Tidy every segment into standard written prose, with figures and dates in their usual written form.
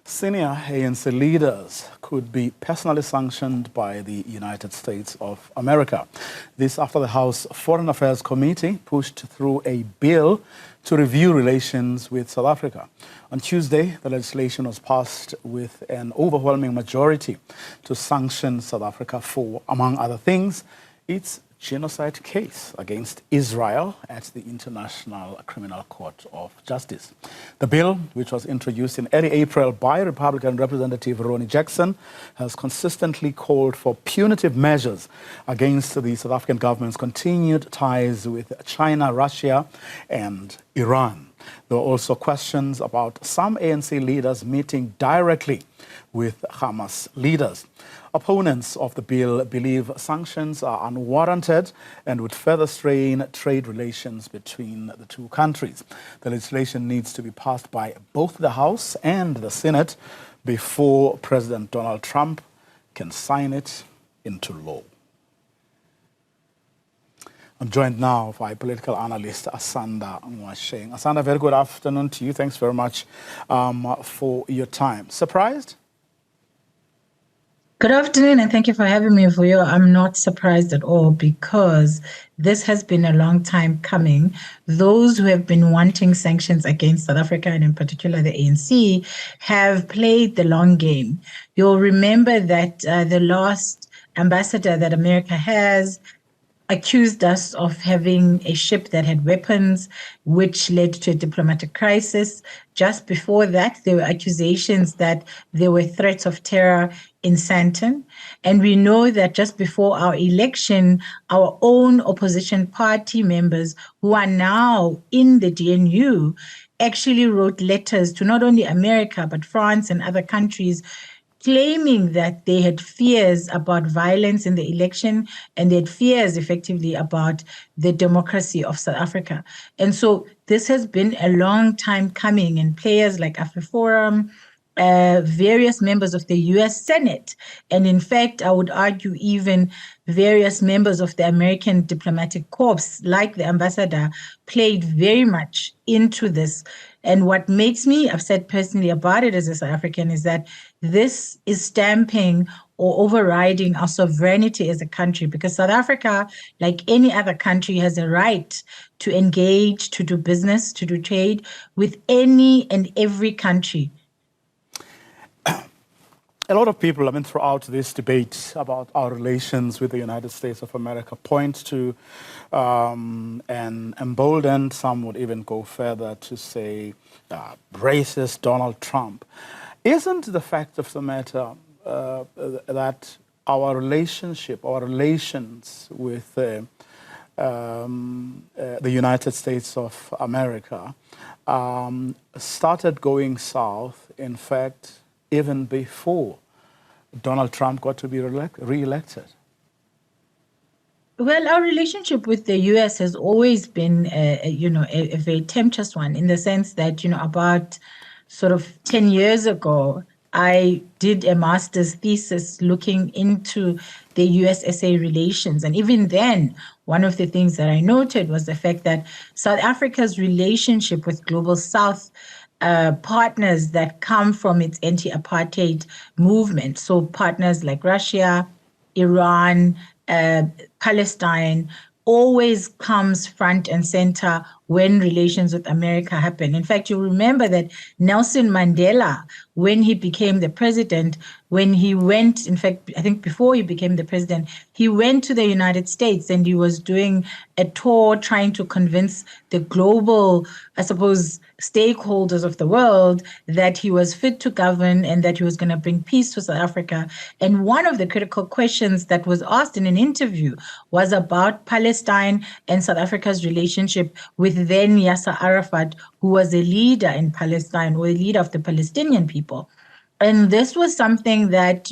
Senior ANC leaders could be personally sanctioned by the United States of America. This after the House Foreign Affairs Committee pushed through a bill to review relations with South Africa. On Tuesday, the legislation was passed with an overwhelming majority to sanction South Africa for, among other things, its genocide case against Israel at the International Criminal Court of Justice. The bill, which was introduced in early April by Republican Representative Ronnie Jackson, has consistently called for punitive measures against the South African government's continued ties with China, Russia, and Iran. There were also questions about some ANC leaders meeting directly with Hamas leaders. Opponents of the bill believe sanctions are unwarranted and would further strain trade relations between the two countries. The legislation needs to be passed by both the House and the Senate before President Donald Trump can sign it into law. I'm joined now by political analyst Asanda Ngoasheng. Asanda, very good afternoon to you. Thanks very much for your time. Surprised? Good afternoon, and thank you for having me, Vuyo. I'm not surprised at all because this has been a long time coming. Those who have been wanting sanctions against South Africa, and in particular the ANC, have played the long game. You'll remember that the last ambassador that America has accused us of having a ship that had weapons, which led to a diplomatic crisis. Just before that, there were accusations that there were threats of terror in Sandton. And we know that just before our election, our own opposition party members who are now in the GNU actually wrote letters to not only America, but France and other countries, claiming that they had fears about violence in the election and they had fears effectively about the democracy of South Africa. And so this has been a long time coming, and players like AfriForum, various members of the US Senate, and in fact, I would argue even various members of the American diplomatic corps, like the ambassador, played very much into this. And what makes me upset personally about it as a South African is that this is stamping or overriding our sovereignty as a country, because South Africa, like any other country, has a right to engage, to do business, to do trade with any and every country. A lot of people, throughout this debate about our relations with the United States of America, point to an emboldened, some would even go further to say racist Donald Trump. Isn't the fact of the matter that our relations with the United States of America started going south, in fact, even before Donald Trump got to be re-elected? Well, our relationship with the U.S. has always been, a very tempestuous one, in the sense that, about sort of 10 years ago, I did a master's thesis looking into the U.S.-SA relations. And even then, one of the things that I noted was the fact that South Africa's relationship with Global South partners that come from its anti-apartheid movement, so partners like Russia, Iran, Palestine, always comes front and center when relations with America happen. In fact, you'll remember that Nelson Mandela, when he became the president, when he went, in fact, I think before he became the president, he went to the United States and he was doing a tour trying to convince the global, I suppose, stakeholders of the world that he was fit to govern and that he was going to bring peace to South Africa. And one of the critical questions that was asked in an interview was about Palestine and South Africa's relationship with then Yasser Arafat, who was a leader in Palestine, or a leader of the Palestinian people. And this was something that,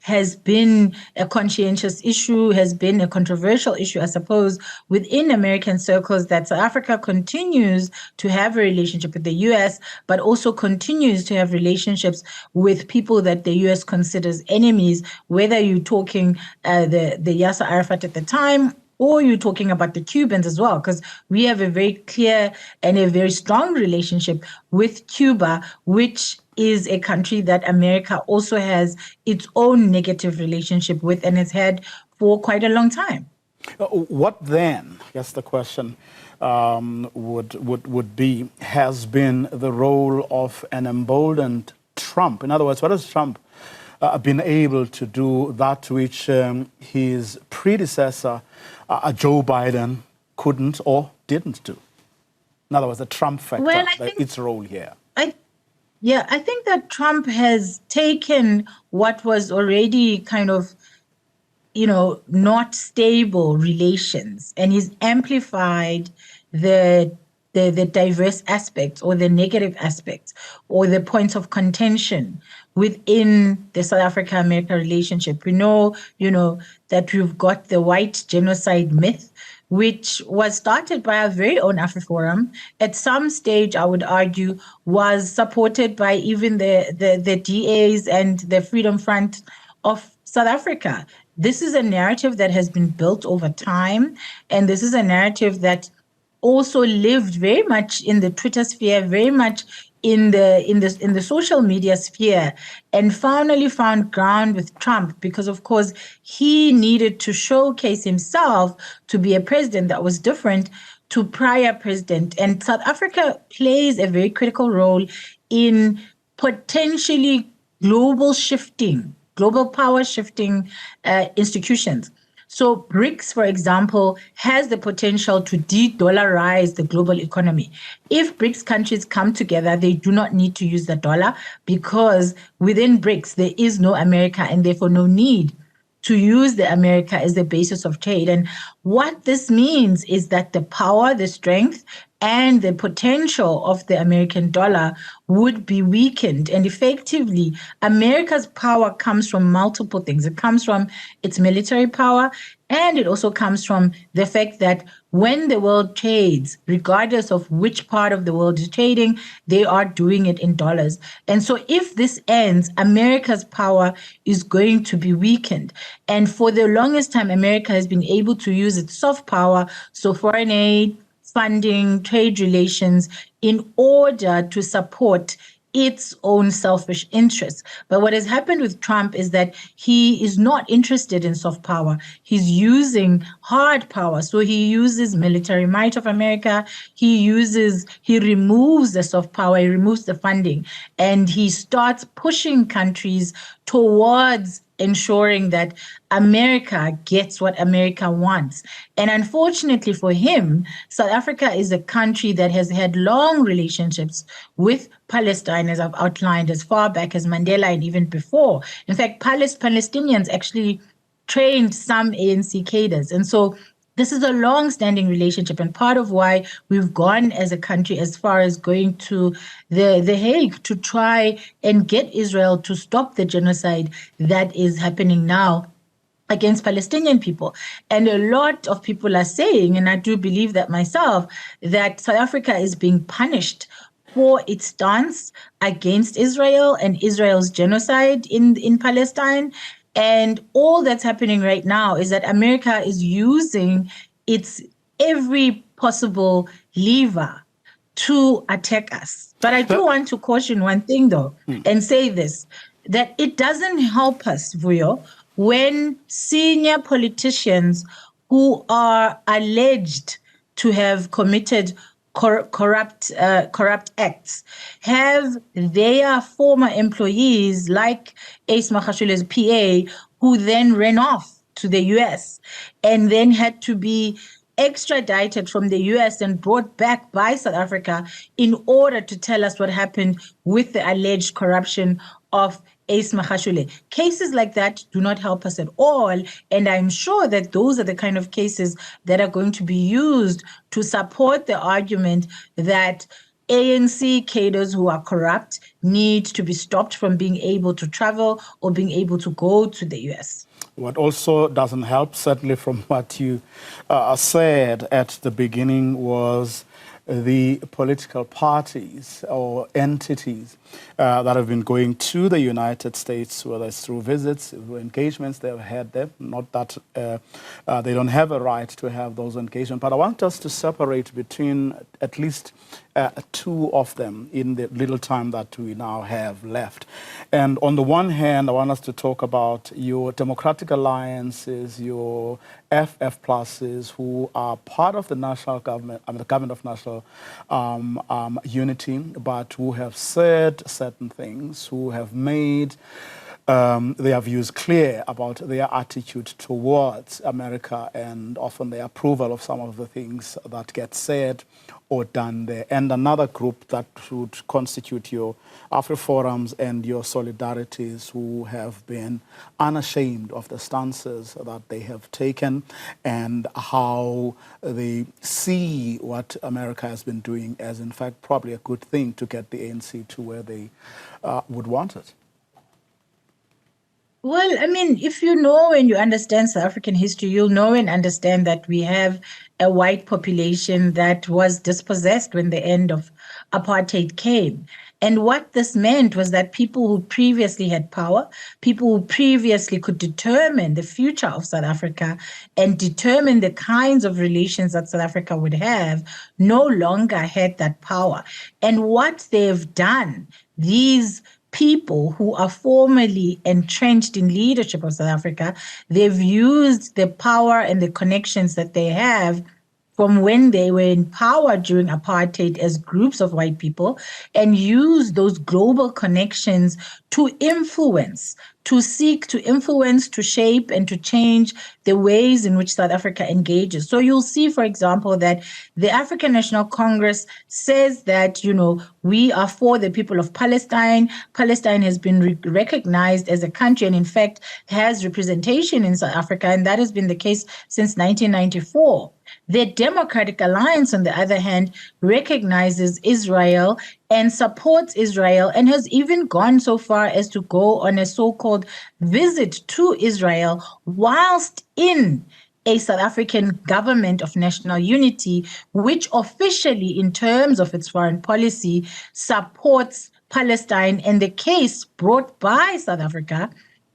has been a conscientious issue, has been a controversial issue, I suppose, within American circles, that South Africa continues to have a relationship with the U.S., but also continues to have relationships with people that the U.S. considers enemies, whether you're talking the Yasser Arafat at the time, or you're talking about the Cubans as well, because we have a very clear and a very strong relationship with Cuba, which is a country that America also has its own negative relationship with and has had for quite a long time. What then, I guess the question would be, has been the role of an emboldened Trump? In other words, what has Trump been able to do that which his predecessor, Joe Biden, couldn't or didn't do? In other words, the Trump factor, Well, I think its role here. I think that Trump has taken what was already kind of, not stable relations, and he's amplified the diverse aspects or the negative aspects or the points of contention within the South Africa-America relationship. We know, that we've got the white genocide myth, which was started by our very own AfriForum. At some stage, I would argue, was supported by even the DAs and the Freedom Front of South Africa. This is a narrative that has been built over time, and this is a narrative that also lived very much in the Twitter sphere, very much in the social media sphere, and finally found ground with Trump because, of course, he needed to showcase himself to be a president that was different to prior president. And South Africa plays a very critical role in potentially global power shifting institutions. So BRICS, for example, has the potential to de-dollarize the global economy. If BRICS countries come together, they do not need to use the dollar because within BRICS, there is no America and therefore no need to use the America as the basis of trade. And what this means is that the power, the strength, and the potential of the American dollar would be weakened. And effectively, America's power comes from multiple things. It comes from its military power, and it also comes from the fact that when the world trades, regardless of which part of the world is trading, they are doing it in dollars. And so if this ends, America's power is going to be weakened. And for the longest time, America has been able to use its soft power, so foreign aid, funding, trade relations, in order to support its own selfish interests. But what has happened with Trump is that he is not interested in soft power. He's using hard power. So he uses military might of America. He removes the soft power, he removes the funding, and he starts pushing countries towards ensuring that America gets what America wants. And unfortunately for him, South Africa is a country that has had long relationships with Palestine, as I've outlined, as far back as Mandela and even before. In fact, Palestinians actually trained some ANC cadres. And so this is a long-standing relationship, and part of why we've gone as a country as far as going to the Hague to try and get Israel to stop the genocide that is happening now against Palestinian people. And a lot of people are saying, and I do believe that myself, that South Africa is being punished for its stance against Israel and Israel's genocide in Palestine. And all that's happening right now is that America is using its every possible lever to attack us. But I do want to caution one thing, though, and say this, that it doesn't help us, Vuyo, when senior politicians who are alleged to have committed corrupt acts have their former employees, like Ace Magashule's PA, who then ran off to the US and then had to be extradited from the US and brought back by South Africa in order to tell us what happened with the alleged corruption of Ace Magashule. Cases like that do not help us at all, and I'm sure that those are the kind of cases that are going to be used to support the argument that ANC cadres who are corrupt need to be stopped from being able to travel or being able to go to the US. What also doesn't help, certainly from what you said at the beginning, was the political parties or entities that have been going to the United States, whether it's through visits, through engagements they've had there. Not that they don't have a right to have those engagements, but I want us to separate between at least two of them in the little time that we now have left. And on the one hand, I want us to talk about your democratic alliances, your FF pluses, who are part of the national government, the government of national unity, but who have said certain things, who have made their views clear about their attitude towards America and often their approval of some of the things that get said or done there. And another group that would constitute your Afro-forums and your solidarities, who have been unashamed of the stances that they have taken and how they see what America has been doing as, in fact, probably a good thing to get the ANC to where they would want it. Well, I mean, if you know and you understand South African history, you'll know and understand that we have a white population that was dispossessed when the end of apartheid came. And what this meant was that people who previously had power, people who previously could determine the future of South Africa and determine the kinds of relations that South Africa would have, no longer had that power. And what they've done, these people who are formerly entrenched in leadership of South Africa, they've used the power and the connections that they have from when they were in power during apartheid as groups of white people, and use those global connections to influence, to seek to influence, to shape, and to change the ways in which South Africa engages. So you'll see, for example, that the African National Congress says that, you know, we are for the people of Palestine. Palestine has been recognized as a country and, in fact, has representation in South Africa, and that has been the case since 1994. The Democratic Alliance, on the other hand, recognizes Israel and supports Israel and has even gone so far as to go on a so-called visit to Israel whilst in a South African government of national unity, which officially, in terms of its foreign policy, supports Palestine and the case brought by South Africa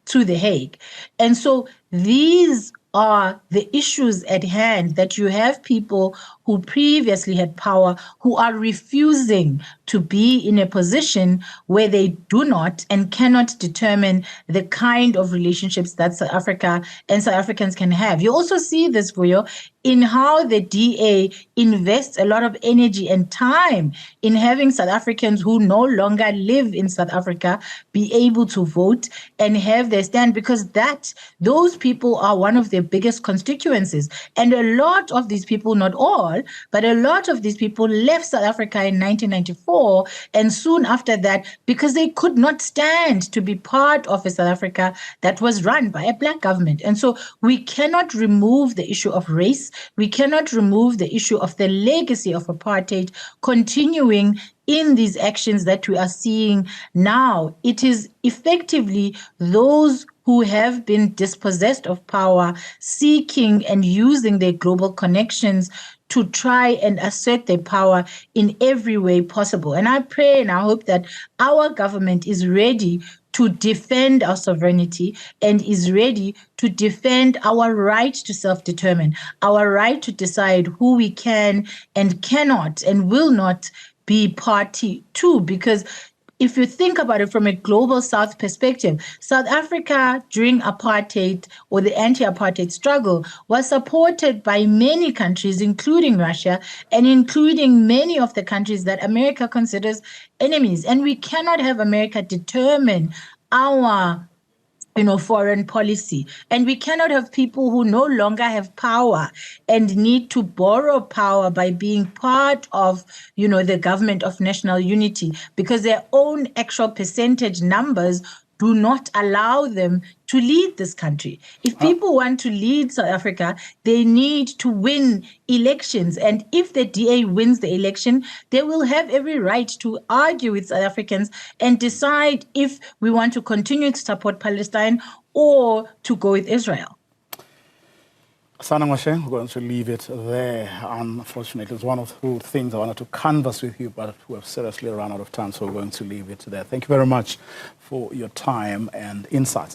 to The Hague. And so these are the issues at hand, that you have people who previously had power who are refusing to be in a position where they do not and cannot determine the kind of relationships that South Africa and South Africans can have. You also see this, Vuyo, in how the DA invests a lot of energy and time in having South Africans who no longer live in South Africa be able to vote and have their stand, because those people are one of their biggest constituencies. And a lot of these people, not all, but a lot of these people left South Africa in 1994 and soon after that because they could not stand to be part of a South Africa that was run by a black government. And so we cannot remove the issue of race. We cannot remove the issue of the legacy of apartheid continuing in these actions that we are seeing now. It is effectively those who have been dispossessed of power seeking and using their global connections to try and assert their power in every way possible. And I pray and I hope that our government is ready to defend our sovereignty and is ready to defend our right to self-determine, our right to decide who we can and cannot and will not be party to. Because if you think about it from a global South perspective, South Africa during apartheid or the anti-apartheid struggle was supported by many countries, including Russia and including many of the countries that America considers enemies. And we cannot have America determine our foreign policy. And we cannot have people who no longer have power and need to borrow power by being part of, the government of national unity, because their own actual percentage numbers do not allow them to lead this country. If people want to lead South Africa, they need to win elections. And if the DA wins the election, they will have every right to argue with South Africans and decide if we want to continue to support Palestine or to go with Israel. Asanda Ngoasheng, we're going to leave it there. Unfortunately, it's one of the things I wanted to canvass with you, but we have seriously run out of time, so we're going to leave it there. Thank you very much for your time and insights.